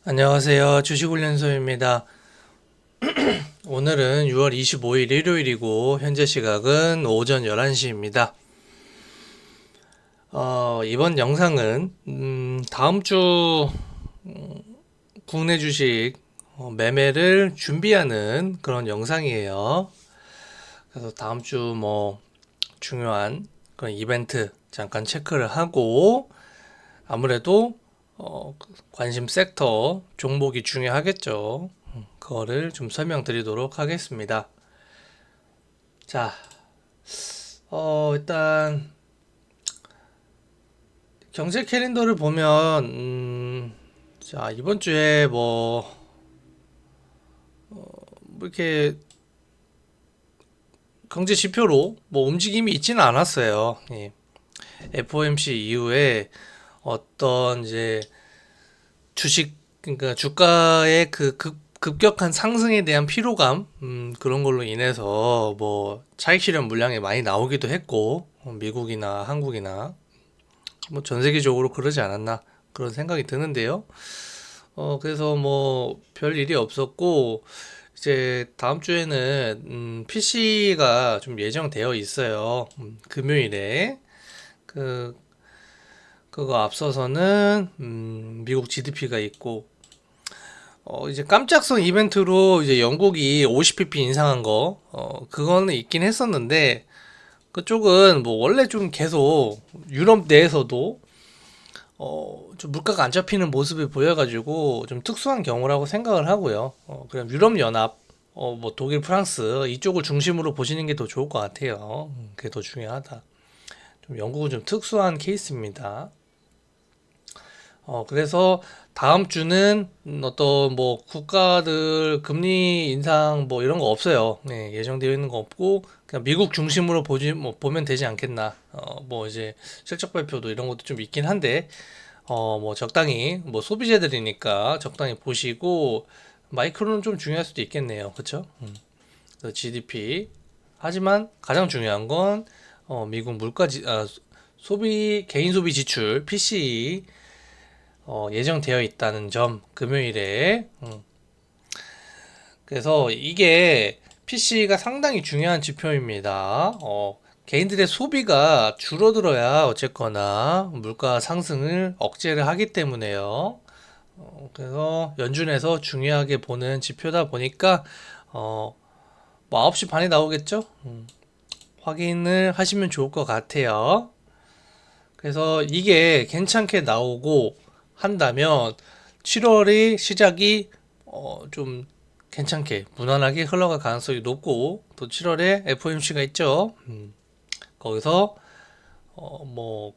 안녕하세요. 주식훈련소입니다. 오늘은 6월 25일 일요일이고 현재 시각은 오전 11시입니다. 이번 영상은 다음 주 국내 주식 매매를 준비하는 그런 영상이에요. 그래서 다음 주 중요한 그런 이벤트 잠깐 체크를 하고 아무래도 관심 섹터 종목이 중요하겠죠. 그거를 좀 설명드리도록 하겠습니다. 자, 일단 경제 캘린더를 보면 자, 이번 주에 이렇게 경제 지표로 움직임이 있지는 않았어요. 예. FOMC 이후에 어떤 이제 주식 그러니까 주가의 그 급격한 상승에 대한 피로감 그런 걸로 인해서 차익 실현 물량이 많이 나오기도 했고 미국이나 한국이나 전 세계적으로 그러지 않았나 그런 생각이 드는데요. 그래서 별 일이 없었고 이제 다음 주에는 PC가 좀 예정되어 있어요. 금요일에 그 그거 앞서서는 미국 GDP가 있고 이제 깜짝성 이벤트로 이제 영국이 50pp 인상한 거 그거는 있긴 했었는데 그쪽은 원래 좀 계속 유럽 내에서도 좀 물가가 안 잡히는 모습을 보여가지고 좀 특수한 경우라고 생각을 하고요. 그럼 유럽 연합 독일, 프랑스 이쪽을 중심으로 보시는 게 더 좋을 것 같아요. 그게 더 중요하다. 좀 영국은 좀 특수한 케이스입니다. 그래서 다음 주는 어떤 국가들 금리 인상 이런 거 없어요. 네, 예정되어 있는 거 없고 그냥 미국 중심으로 보면 되지 않겠나. 이제 실적 발표도 이런 것도 좀 있긴 한데 적당히 소비재들이니까 적당히 보시고 마이크로는 좀 중요할 수도 있겠네요. 그렇죠? GDP. 하지만 가장 중요한 건 미국 소비 개인 소비 지출 PCE 예정되어 있다는 점, 금요일에. 그래서 이게 PC가 상당히 중요한 지표입니다. 개인들의 소비가 줄어들어야 어쨌거나 물가 상승을 억제를 하기 때문에요. 그래서 연준에서 중요하게 보는 지표다 보니까, 9시 반에 나오겠죠? 확인을 하시면 좋을 것 같아요. 그래서 이게 괜찮게 나오고 한다면 7월의 시작이 좀 괜찮게 무난하게 흘러갈 가능성이 높고 또 7월에 FOMC가 있죠. 거기서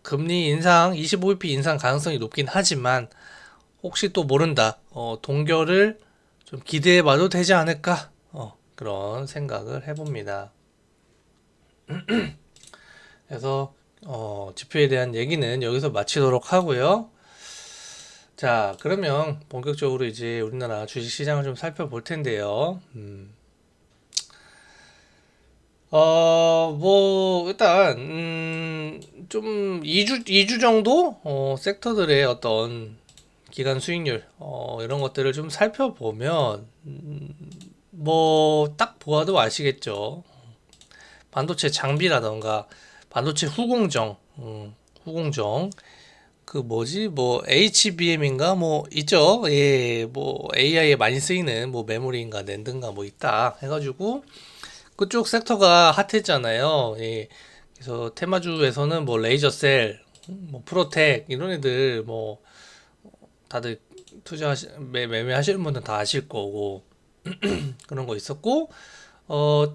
금리 인상 25bp 인상 가능성이 높긴 하지만 혹시 또 모른다. 동결을 좀 기대해 봐도 되지 않을까? 그런 생각을 해봅니다. 그래서 지표에 대한 얘기는 여기서 마치도록 하고요. 자, 그러면 본격적으로 이제 우리나라 주식시장을 좀 살펴볼 텐데요. 일단, 좀 2주 정도? 섹터들의 어떤 기간 수익률, 이런 것들을 좀 살펴보면, 딱 보아도 아시겠죠. 반도체 장비라던가, 반도체 후공정, 후공정, HBM인가 있죠. 예, AI에 많이 쓰이는 메모리인가 낸드인가 있다 해가지고 그쪽 sek터가 핫했잖아요. 예. 그래서 테마주에서는 레이저셀, 프로텍 이런 애들 다들 매매하시는 분들 다 아실 거고 그런 거 있었고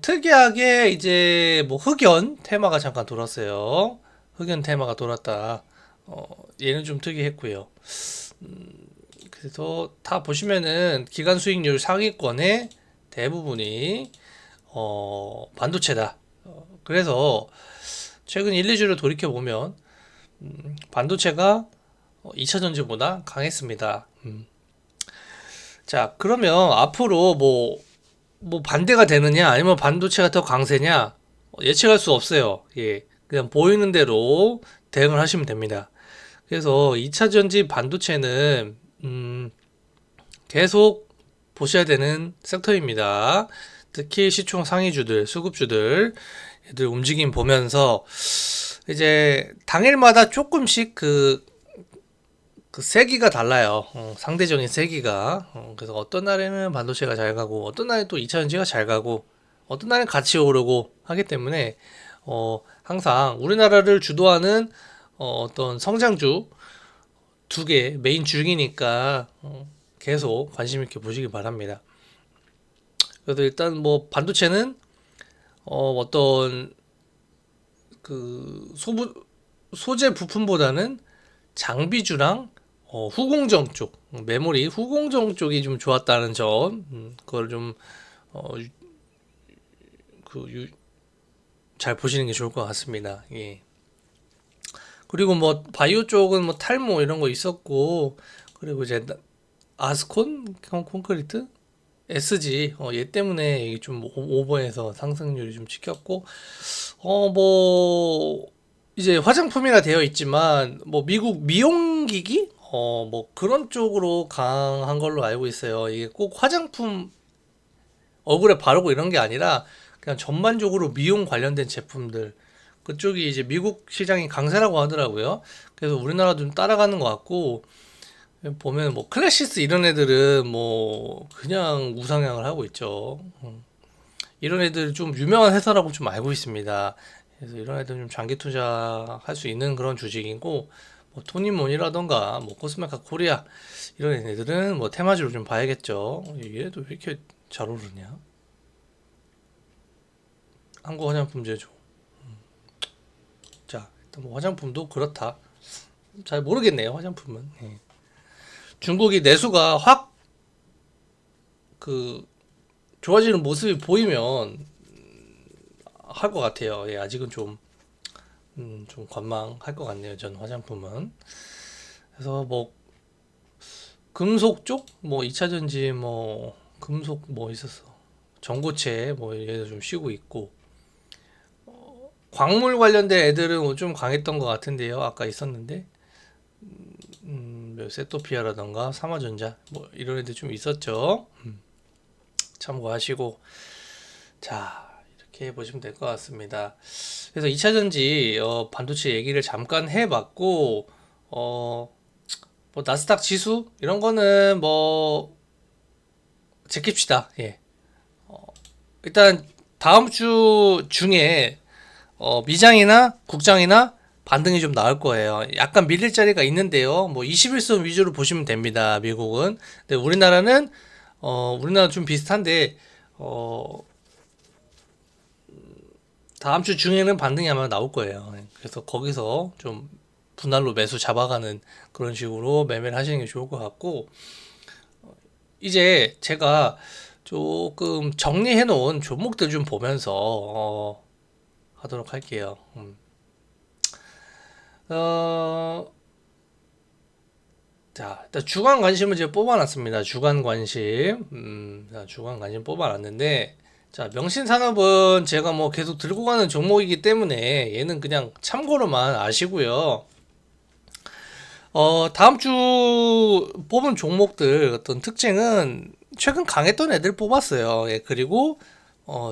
특이하게 이제 흑연 테마가 잠깐 돌았어요. 흑연 테마가 돌았다. 얘는 좀 특이했고요. 그래서 다 보시면은 기간 수익률 상위권의 대부분이 반도체다. 그래서 최근 1, 2주를 돌이켜 보면 반도체가 2차 전지보다 강했습니다. 자, 그러면 앞으로 반대가 되느냐 아니면 반도체가 더 강세냐 예측할 수 없어요. 예. 그냥 보이는 대로 대응을 하시면 됩니다. 그래서 2차 전지 반도체는 계속 보셔야 되는 섹터입니다. 특히 시총 상위주들, 수급주들 애들 움직임 보면서 이제 당일마다 조금씩 그 세기가 달라요. 상대적인 세기가. 그래서 어떤 날에는 반도체가 잘 가고, 어떤 날에 또 2차전지가 잘 가고, 어떤 날은 같이 오르고 하기 때문에, 항상 우리나라를 주도하는 어떤 성장주 두 개 메인 주기니까 계속 관심 있게 보시기 바랍니다. 그래서 일단 뭐 반도체는 어떤 그 소재 부품보다는 장비주랑 후공정 쪽, 메모리 후공정 쪽이 좀 좋았다는 점, 그걸 좀, 어, 잘 보시는 게 좋을 것 같습니다. 예. 그리고 뭐, 바이오 쪽은 뭐, 탈모 이런 거 있었고, 그리고 이제, 아스콘? 콘크리트? SG, 얘 때문에 이게 좀 오버해서 상승률이 좀 찍혔고, 뭐, 이제 화장품이라 되어 있지만, 뭐, 미국 미용기기? 뭐, 그런 쪽으로 강한 걸로 알고 있어요. 이게 꼭 화장품 얼굴에 바르고 이런 게 아니라, 그냥 전반적으로 미용 관련된 제품들. 그쪽이 이제 미국 시장이 강세라고 하더라고요. 그래서 우리나라도 좀 따라가는 것 같고, 보면 뭐, 클래시스 이런 애들은 뭐, 그냥 우상향을 하고 있죠. 이런 애들 좀 유명한 회사라고 좀 알고 있습니다. 그래서 이런 애들 좀 장기 투자할 수 있는 그런 주식이고, 뭐 토니몬이라던가 뭐 코스메카 코리아 이런 애들은 뭐 테마주로 좀 봐야겠죠. 얘도 왜 이렇게 잘 오르냐? 한국 화장품 제조. 자, 일단 뭐 화장품도 그렇다. 잘 모르겠네요, 화장품은. 예. 중국이 내수가 확 그 좋아지는 모습이 보이면 할 것 같아요. 예, 아직은 좀 관망할 것 같네요. 전 화장품은. 그래서 뭐 금속 쪽, 뭐 2차전지, 뭐 금속 뭐 있었어. 전고체 뭐 얘도 좀 쉬고 있고 광물 관련된 애들은 좀 강했던 것 같은데요. 아까 있었는데 뭐 세토피아라던가 삼화전자 뭐 이런 애들 좀 있었죠. 참고하시고 자 이렇게 보시면 될 것 같습니다. 그래서 2차전지 반도체 얘기를 잠깐 해봤고 뭐 나스닥 지수 이런 거는 뭐 제킵시다. 예. 일단 다음 주 중에 미장이나 국장이나 반등이 좀 나올 거예요. 약간 밀릴 자리가 있는데요. 뭐 21선 위주로 보시면 됩니다. 미국은. 근데 우리나라 좀 비슷한데 다음 주 중에는 반등이 아마 나올 거예요. 그래서 거기서 좀 분할로 매수 잡아가는 그런 식으로 매매를 하시는 게 좋을 것 같고 이제 제가 조금 정리해 놓은 종목들 좀 보면서 하도록 할게요. 어, 자, 일단 주간 관심을 제가 뽑아놨습니다. 주간 관심. 자, 주간 관심 뽑아놨는데, 자, 명신산업은 제가 뭐 계속 들고 가는 종목이기 때문에 얘는 그냥 참고로만 아시고요. 다음 주 뽑은 종목들 어떤 특징은 최근 강했던 애들 뽑았어요. 예, 그리고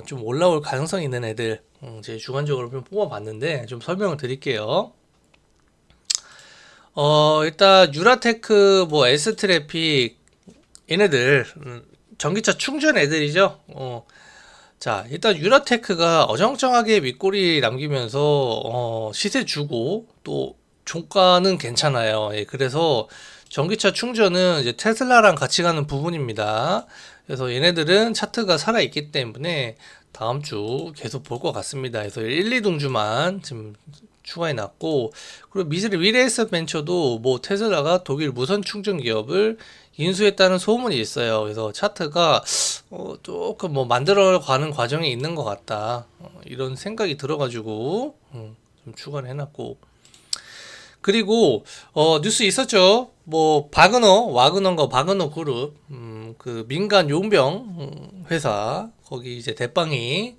좀 올라올 가능성 있는 애들 제 주관적으로 좀 뽑아봤는데 좀 설명을 드릴게요. 일단 유라테크 뭐 S트래픽 얘네들 전기차 충전 애들이죠. 자, 일단 유라테크가 어정쩡하게 윗꼬리 남기면서 시세 주고 또 종가는 괜찮아요. 예, 그래서 전기차 충전은 이제 테슬라랑 같이 가는 부분입니다. 그래서 얘네들은 차트가 살아있기 때문에 다음 주 계속 볼 것 같습니다. 그래서 1, 2등주만 지금 추가해 놨고, 그리고 미래에셋 벤처도 뭐 테슬라가 독일 무선 충전 기업을 인수했다는 소문이 있어요. 그래서 차트가 조금 뭐 만들어가는 과정에 있는 것 같다. 이런 생각이 들어가지고 좀 추가를 해놨고. 그리고 뉴스 있었죠. 뭐 와그너인가 바그너 그룹 그 민간 용병 회사 거기 이제 대빵이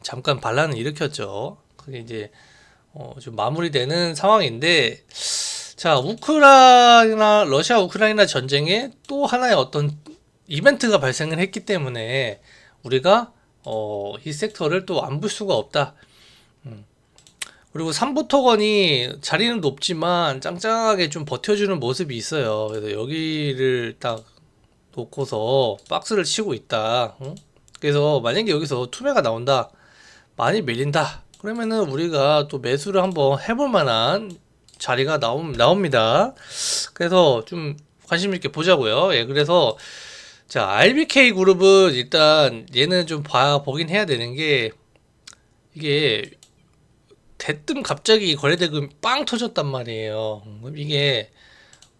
잠깐 반란을 일으켰죠. 그게 이제 좀 마무리되는 상황인데 자 러시아 우크라이나 전쟁에 또 하나의 어떤 이벤트가 발생을 했기 때문에 우리가 이 섹터를 또 안 볼 수가 없다. 그리고 3부 토건이 자리는 높지만 짱짱하게 좀 버텨주는 모습이 있어요. 그래서 여기를 딱 놓고서 박스를 치고 있다. 응? 그래서 만약에 여기서 투매가 나온다, 많이 밀린다, 그러면은 우리가 또 매수를 한번 해볼 만한 자리가 나옵니다. 그래서 좀 관심 있게 보자고요. 예, 그래서 자, RBK 그룹은 일단 얘는 좀 보긴 해야 되는 게, 이게 대뜸 갑자기 거래대금이 빵 터졌단 말이에요. 그럼 이게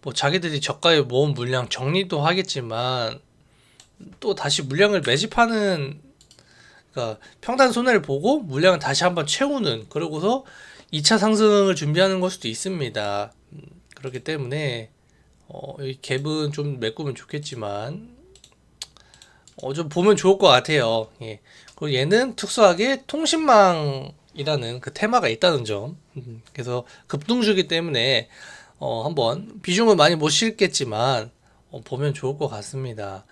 뭐 자기들이 저가에 모은 물량 정리도 하겠지만 또 다시 물량을 매집하는, 그러니까 평단 손해를 보고 물량을 다시 한번 채우는, 그러고서 2차 상승을 준비하는 걸 수도 있습니다. 그렇기 때문에 이 갭은 좀 메꾸면 좋겠지만 좀 보면 좋을 것 같아요. 예. 그리고 얘는 특수하게 통신망이라는 그 테마가 있다는 점. 그래서 급등주기 때문에 한번 비중을 많이 못 실겠지만 보면 좋을 것 같습니다.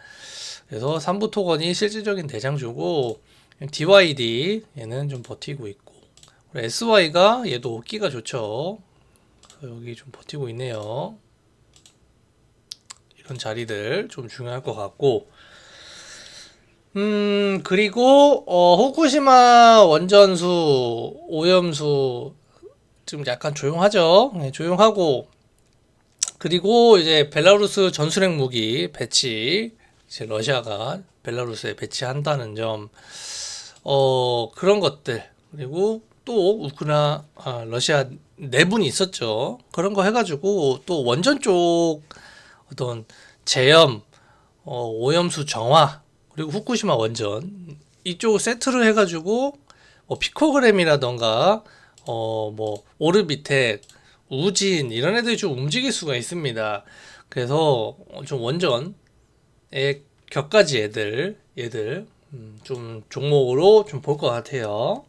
그래서 3부 토건이 실질적인 대장주고, DYD 얘는 좀 버티고 있고, SY가 얘도 끼가 좋죠. 여기 좀 버티고 있네요. 이런 자리들 좀 중요할 것 같고, 그리고 후쿠시마 원전수 오염수 지금 약간 조용하죠. 네, 조용하고, 그리고 이제 벨라루스 전술핵 무기 배치, 이제 러시아가 벨라루스에 배치한다는 점, 그런 것들, 그리고 또 러시아 내분이 있었죠. 그런 거 해가지고 또 원전 쪽 어떤 제염, 오염수 정화, 그리고 후쿠시마 원전 이쪽 세트를 해가지고 피코그램이라던가 뭐 오르비텍, 우진 이런 애들이 좀 움직일 수가 있습니다. 그래서 좀 원전의 격가지 얘들 좀 종목으로 좀 볼 것 같아요.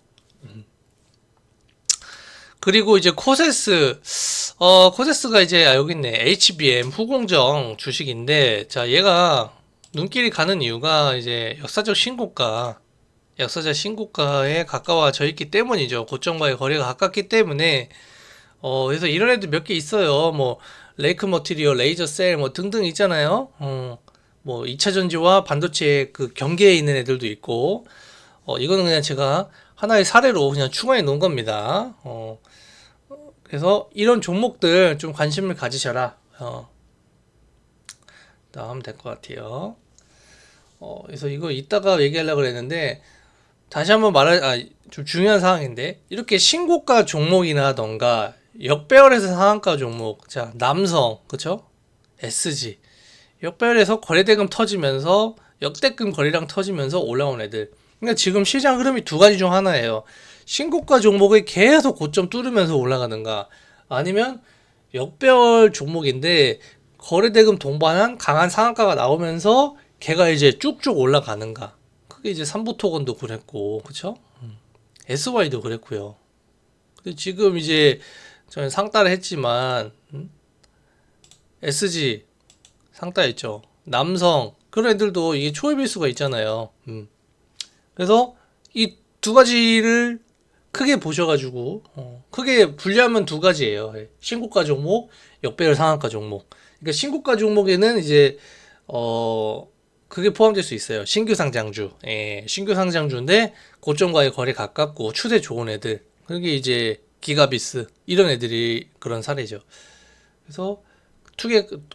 그리고 이제 코세스가 이제 여기 있네. HBM 후공정 주식인데, 자, 얘가 눈길이 가는 이유가 이제 역사적 신고가에 가까워져 있기 때문이죠. 고점과의 거리가 가깝기 때문에. 그래서 이런 애들 몇 개 있어요. 뭐 레이크 머티리얼, 레이저 셀 뭐 등등 있잖아요. 뭐 2차 전지와 반도체 그 경계에 있는 애들도 있고, 이거는 그냥 제가 하나의 사례로 그냥 추가해 놓은 겁니다. 그래서 이런 종목들 좀 관심을 가지셔라. 나오면 될 것 같아요. 그래서 이거 이따가 얘기하려고 그랬는데, 다시 한번 좀 중요한 사항인데, 이렇게 신고가 종목이라던가 역배열에서 상한가 종목, 자, 남성, 그쵸? SG. 역배열에서 거래대금 터지면서 역대급 거래량 터지면서 올라온 애들. 그러니까 지금 시장 흐름이 두 가지 중 하나예요. 신고가 종목이 계속 고점 뚫으면서 올라가는가, 아니면 역배열 종목인데 거래대금 동반한 강한 상한가가 나오면서 걔가 이제 쭉쭉 올라가는가. 그게 이제 삼부토건도 그랬고, 그쵸? SY도 그랬고요. 근데 지금 이제 저는 상따를 했지만, SG 상따했죠. 남성 그런 애들도 이게 초입일 수가 있잖아요. 그래서 이 두 가지를 크게 보셔가지고 크게 분류하면 두 가지예요. 신고가 종목, 역배열 상한가 종목. 그러니까 신고가 종목에는 이제 그게 포함될 수 있어요. 신규 상장주. 예, 신규 상장주인데 고점과의 거리 가깝고 추세 좋은 애들. 그게 이제 기가비스 이런 애들이 그런 사례죠. 그래서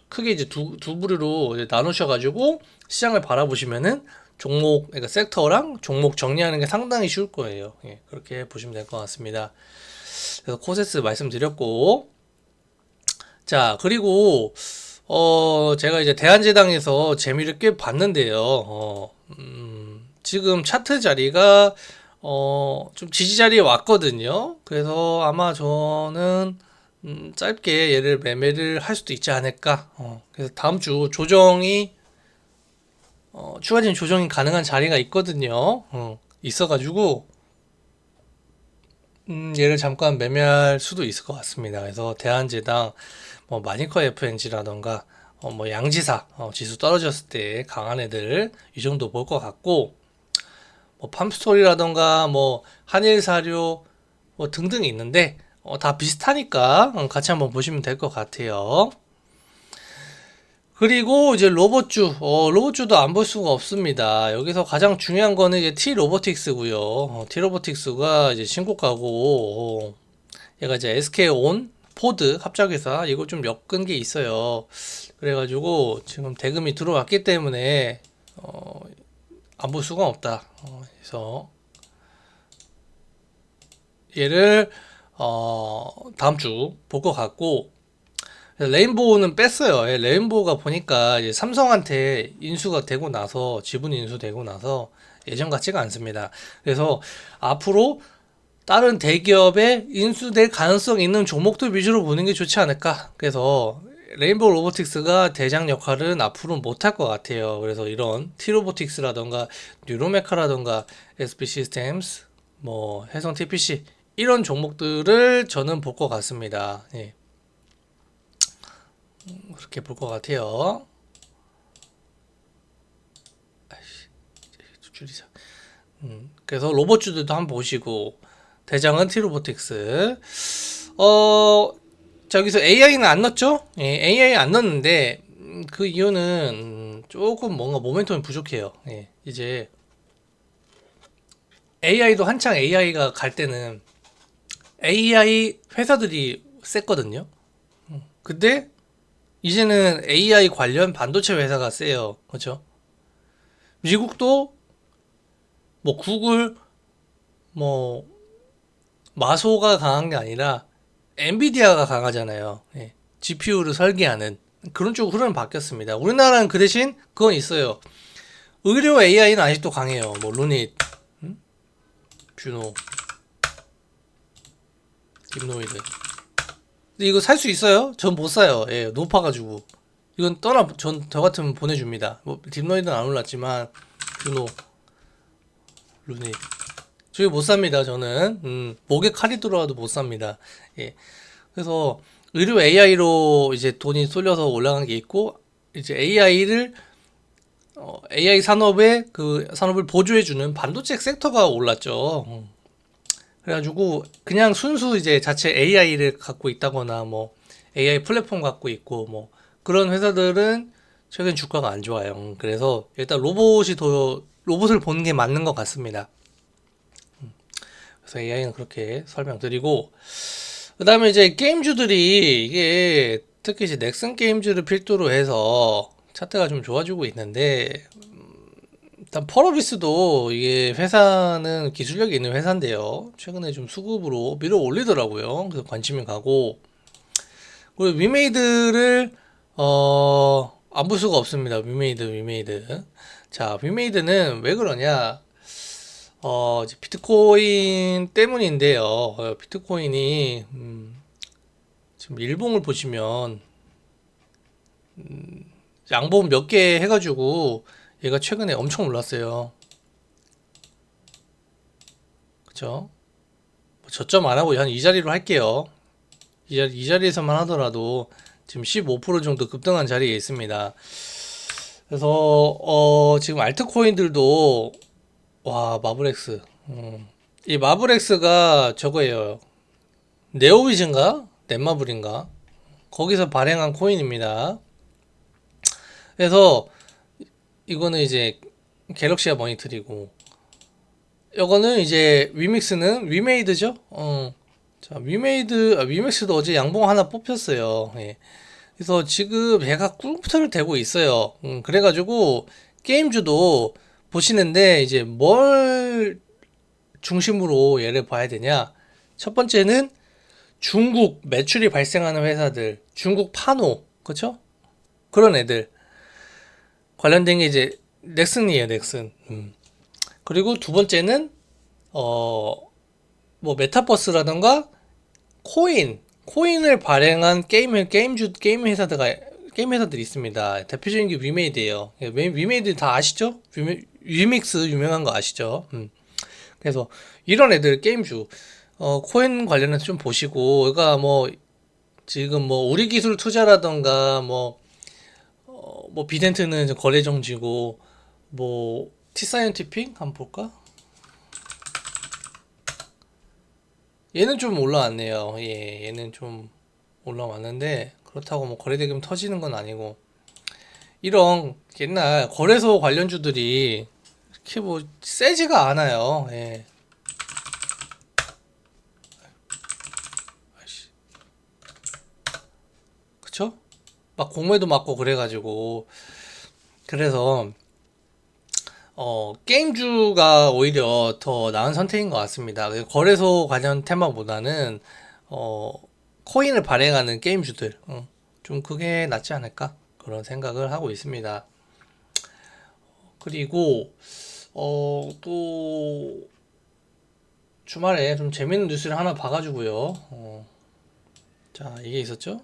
크게 이제 두 부류로 이제 나누셔가지고 시장을 바라보시면은 종목, 그러니까 섹터랑 종목 정리하는 게 상당히 쉬울 거예요. 예, 그렇게 보시면 될 것 같습니다. 그래서 코세스 말씀드렸고, 자, 그리고 제가 이제 대한제당에서 재미를 꽤 봤는데요. 지금 차트 자리가 좀 지지 자리에 왔거든요. 그래서 아마 저는 짧게 얘를 매매를 할 수도 있지 않을까. 그래서 다음 주 추가적인 조정이 가능한 자리가 있거든요. 있어가지고 얘를 잠깐 매매할 수도 있을 것 같습니다. 그래서 대한제당, 뭐 마니커 FNG라던가 뭐 양지사 지수 떨어졌을 때 강한 애들 이 정도 볼 것 같고, 뭐 팜스토리라던가 뭐 한일사료 뭐 등등 있는데 다 비슷하니까 같이 한번 보시면 될 것 같아요. 그리고 이제 로봇주, 로봇주도 안 볼 수가 없습니다. 여기서 가장 중요한 거는 이제 T 로보틱스고요. T 로보틱스가 이제 신고가고, 얘가 이제 SK온, 포드 합작회사 이거 좀 엮은 게 있어요. 그래가지고 지금 대금이 들어왔기 때문에 안 볼 수가 없다. 그래서 얘를 다음 주 볼 것 같고, 레인보우는 뺐어요. 예, 레인보우가 보니까 이제 삼성한테 인수가 되고 나서, 지분 인수되고 나서 예전 같지가 않습니다. 그래서 앞으로 다른 대기업에 인수될 가능성 있는 종목들 위주로 보는 게 좋지 않을까. 그래서 레인보우 로보틱스가 대장 역할은 앞으로 못할 것 같아요. 그래서 이런 T로보틱스라던가 뉴로메카라던가 SB 시스템스, 뭐 해성 TPC 이런 종목들을 저는 볼 것 같습니다. 예. 그렇게 볼 것 같아요. 줄이자. 그래서 로봇주들도 한번 보시고, 대장은 T로보틱스. 자, 여기서 AI는 안 넣었죠? 예, AI 안 넣었는데, 그 이유는 조금 뭔가 모멘텀이 부족해요. 예, 이제 AI도 한창 AI가 갈 때는 AI 회사들이 셌거든요. 근데 이제는 AI 관련 반도체 회사가 세요. 그렇죠? 미국도 뭐 구글, 뭐 마소가 강한 게 아니라 엔비디아가 강하잖아요. 예. GPU를 설계하는 그런 쪽 흐름이 바뀌었습니다. 우리나라는 그 대신 그건 있어요. 의료 AI는 아직도 강해요. 뭐 루닛, 뷰노, 딥노이드. 근데 이거 살 수 있어요? 전 못 사요. 예, 높아가지고. 이건 저 같으면 보내줍니다. 뭐 딥노이드는 안 올랐지만 뷰노, 루닛. 저희 못 삽니다. 저는 목에 칼이 들어와도 못 삽니다. 예. 그래서 의료 AI로 이제 돈이 쏠려서 올라간 게 있고, 이제 AI 산업을 보조해주는 반도체 섹터가 올랐죠. 그래가지고 그냥 순수 이제 자체 AI를 갖고 있다거나 뭐 AI 플랫폼 갖고 있고 뭐 그런 회사들은 최근 주가가 안 좋아요. 그래서 일단 로봇을 보는 게 맞는 것 같습니다. 그래서 AI는 그렇게 설명드리고, 그 다음에 이제 게임주들이 이게 특히 이제 넥슨 게임즈를 필두로 해서 차트가 좀 좋아지고 있는데, 일단 펄어비스도 이게 회사는 기술력이 있는 회사인데요. 최근에 좀 수급으로 밀어 올리더라고요. 그래서 관심이 가고, 그리고 위메이드를 안 볼 수가 없습니다. 위메이드. 자, 위메이드는 왜 그러냐? 이제 비트코인 때문인데요. 비트코인이 지금 일봉을 보시면 양봉 몇 개 해가지고 얘가 최근에 엄청 올랐어요. 그쵸? 뭐 저점 안 하고 한 이 자리로 할게요. 이 자리에서만 하더라도 지금 15% 정도 급등한 자리에 있습니다. 그래서 지금 알트코인들도 와 마블엑스 이 마블엑스가 저거예요. 네오위즈인가? 넷마블인가? 거기서 발행한 코인입니다. 그래서 이거는 이제 갤럭시아 머니터리고, 이거는 이제 위믹스는 위메이드죠. 자, 위맥스도 어제 양봉 하나 뽑혔어요. 예. 그래서 지금 얘가 꿀부터를 대고 있어요. 그래가지고 게임주도 보시는데 이제 뭘 중심으로 얘를 봐야 되냐? 첫 번째는 중국 매출이 발생하는 회사들, 중국 파노, 그쵸? 그런 애들 관련된 게 이제 넥슨이에요, 넥슨. 그리고 두 번째는 뭐 메타버스라던가 코인을 발행한 게임 회사들이 있습니다. 대표적인 게 위메이드예요. 위메이드 다 아시죠? 위믹스 유명한 거 아시죠? 그래서 이런 애들 게임주 코인 관련해서 좀 보시고, 그러니까 뭐 지금 뭐 우리 기술 투자라던가 뭐 뭐 비덴트는 이제 거래 정지고, 뭐 티사이언티픽 한번 볼까? 얘는 좀 올라왔네요. 예, 얘는 좀 올라왔는데 그렇다고 뭐 거래대금 터지는 건 아니고, 이런 옛날 거래소 관련주들이 이렇게 뭐 세지가 않아요. 예. 아이씨. 그쵸? 막 공매도 맞고 그래가지고, 그래서 게임주가 오히려 더 나은 선택인 것 같습니다. 거래소 관련 테마보다는 어, 코인을 발행하는 게임주들, 좀 그게 낫지 않을까 그런 생각을 하고 있습니다. 그리고 또 주말에 좀 재밌는 뉴스를 하나 봐가지고요. 자, 이게 있었죠?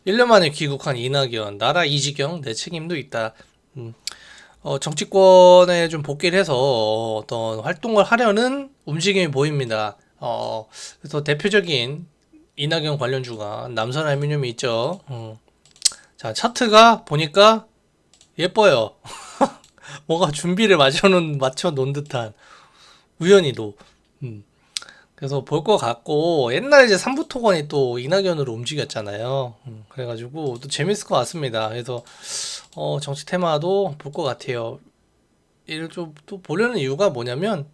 1년 만에 귀국한 이낙연, 나라 이지경 내 책임도 있다. 음, 정치권에 좀 복귀를 해서 어떤 활동을 하려는 움직임이 보입니다. 그래서 대표적인 이낙연 관련주가 남선 알루미늄이 있죠. 자, 차트가 보니까 예뻐요. 뭔가 준비를 맞춰 놓은 듯한, 우연히도. 음. 그래서 볼 것 같고, 옛날에 이제 삼부토건이 또 이낙연으로 움직였잖아요. 그래가지고 또 재밌을 것 같습니다. 그래서 정치 테마도 볼 것 같아요. 이를 좀 또 보려는 이유가 뭐냐면,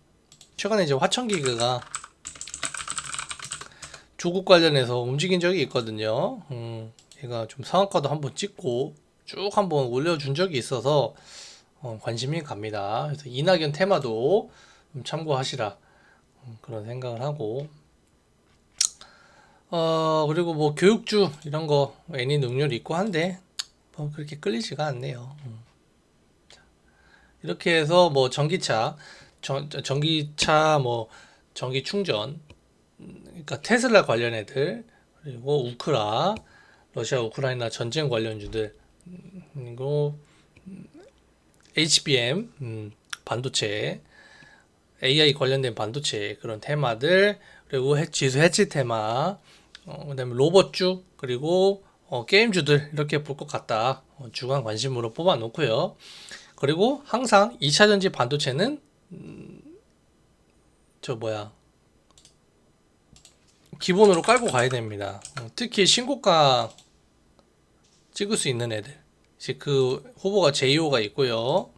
최근에 이제 화천기계가 조국 관련해서 움직인 적이 있거든요. 얘가 좀 상한가도 한번 찍고 쭉 한번 올려준 적이 있어서 관심이 갑니다. 그래서 이낙연 테마도 좀 참고하시라, 그런 생각을 하고, 그리고 뭐 교육주 이런 거 애니 능률 있고 한데 뭐 그렇게 끌리지가 않네요. 이렇게 해서 뭐 전기차 뭐 전기 충전, 그러니까 테슬라 관련 애들, 그리고 러시아 우크라이나 전쟁 관련주들, 그리고 HBM, 반도체, AI 관련된 반도체 그런 테마들, 그리고 지수 해치 테마, 그다음에 로봇주, 그리고 게임주들 이렇게 볼 것 같다. 주간 관심으로 뽑아 놓고요. 그리고 항상 2차전지 반도체는 저 뭐야, 기본으로 깔고 가야 됩니다. 특히 신고가 찍을 수 있는 애들. 이제 그 후보가 JO가 있고요.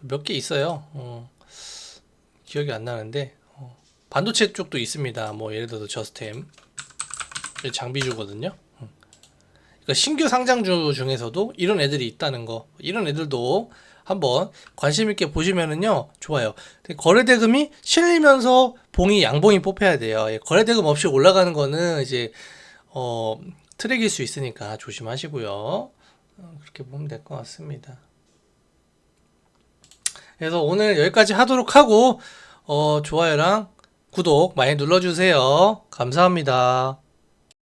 몇 개 있어요. 기억이 안 나는데 반도체 쪽도 있습니다. 뭐 예를 들어서 저스템 장비주거든요. 그러니까 신규 상장주 중에서도 이런 애들이 있다는 거, 이런 애들도 한번 관심 있게 보시면은요 좋아요. 거래대금이 실리면서 봉이 양봉이 뽑혀야 돼요. 예, 거래대금 없이 올라가는 거는 이제 트랙일 수 있으니까 조심하시고요. 그렇게 보면 될 것 같습니다. 그래서 오늘 여기까지 하도록 하고, 좋아요랑 구독 많이 눌러주세요. 감사합니다.